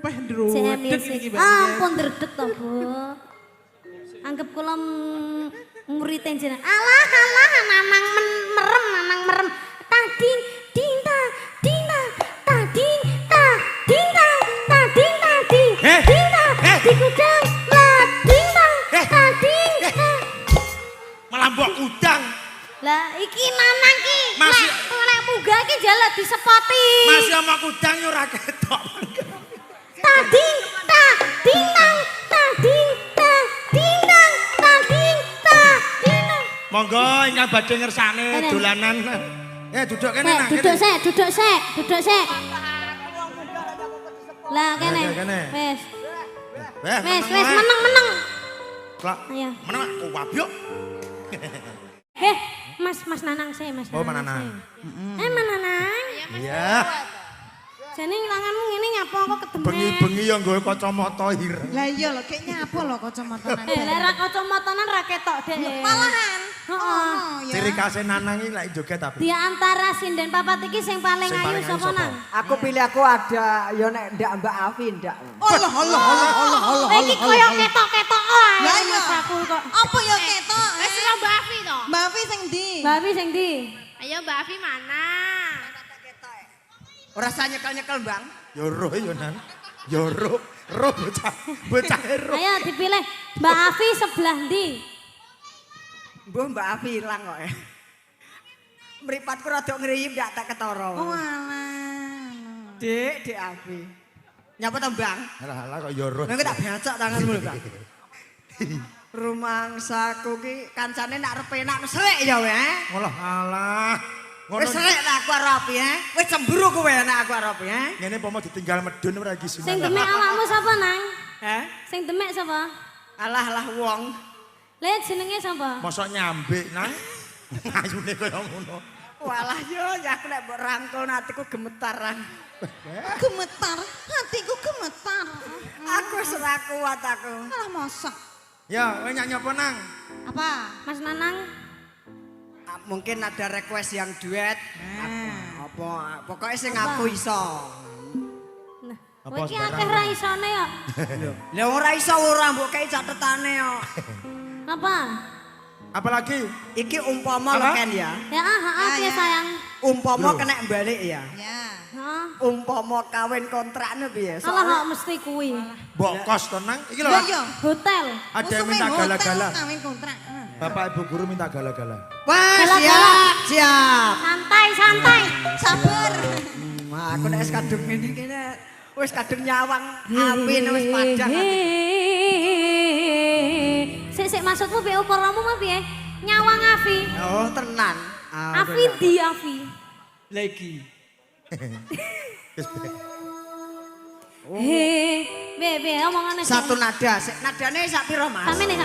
Peh ndredeg iki Mbak. Ampun ndredeg to, Bu. Anggap kula murid jenengan. Alah mamang merem. Tading dinta dinta tading dinta tading dinta digudang lading tading. Malah mbok udang. Lah iki mamang ki. Masih lek munggah ki jalan disepoti. Masih sama kudang yo ora ketok. Tading Monggo ingkang badhe ngersane dolanan. Duduk kene nang. Duduk sik. Lah kene. Wes. Wes meneng. Lah. Ayo. Meneng kok wabyuk. Mas Nanang sih, Mas. Oh, Mananang. Mas Nanang. Iya. Jane ngilanganmu ngene nyapa kok kedemek. Bengi-bengi ya nggawe kacamata ireng. Lah iya lho, kek nyapa lho kacamatanan. Lah ra kacamatanan ra ketok dek. Malahan. Heeh. Ciri khasnya Nanang iki lek joget tapi. Di antara sinden papat iki sing paling ayu sapa nang? Aku pilih aku ada yo nek ndak Mbak Afi ndak. Allah. Iki koyo ketok-ketok ae. Lah iya. Mas aku kok. Apa ya ketok? Wis ora Mbak Afi to. Mbak Afi sing ndi? Mbak Wi sing ndi? Ayo Mbak Afi mana? Ora usah nyekel-nyekel, Bang. Yo roh yo Nan. Yo roh bocah roh. Ayo dipilih Mbak Afi sebelah ndi? Mbah Mbak Afi ilang kok. Mripatku rada ngriyip ndak tak ketara. Oh alah. Dik Afi. Nyapa to, Bang? Alah kok yo roh. Nek tak bacok tanganmu lho, Bang. Rumangsaku ki kancane nak arep enak srek ya wae. Alah. Wis srek ta aku arep ya. Wis cemburu kowe nek aku arep ya. Ngene pomo ditinggal medun ora iki Sing demek awakmu sapa nang? Heh? Sing demek sapa? Alah wong. Lah jenenge sapa? Mosok nyambik nang. Ayune koyo ngono. Walah yo ya aku nek mbok rangkul atiku gemetar. Gemetar, hatiku gemetar. Aku wis ora kuat aku. Alah mosok. Ya, kowe nyanyi apa nang? Apa? Mas Nanang. Mungkin ada request yang duet. Apa? Pokoknya sing aku iso. Nah, Apa kowe iki sembarang? akeh ra isone ya. Lah ora iso ora mbok kei catetane yo. Apa? Apalagi? Iki umpama lho Apa? Ken ya. Ya piye sayang? Umpama Loh. kena balik ya. Ya. Heeh. Umpama kawin kontraknya piye? Alah kok mesti kuwi. Mbok kos to nang. Iki lho. Lah iya. Hotel. Ada yang Usume minta hotel, gala-gala. Kawin kontrak. Bapak Ibu guru minta gala-gala. Wah, Gala-gala. siap. Santai. Sabar. Aku nek wis kadung ngene kene wis kadung nyawang api wis padang. Sik maksudmu piye ukuramu mah piye? Nyawang Afi. Oh, tenan. Afi di Afi. Lagi. Be omongane. Satu nada, nadane sak piro, Mas? Samene.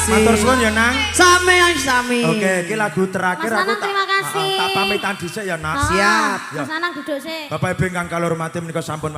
Matur suwun ya nang. Sami. Oke, iki lagu terakhir Mas aku Nanang, terima kasih. tak pamitan dhisik ya nak. Siap. Mas Nanang duduk sik. Bapak Ibu ingkang kula hormati menika sampun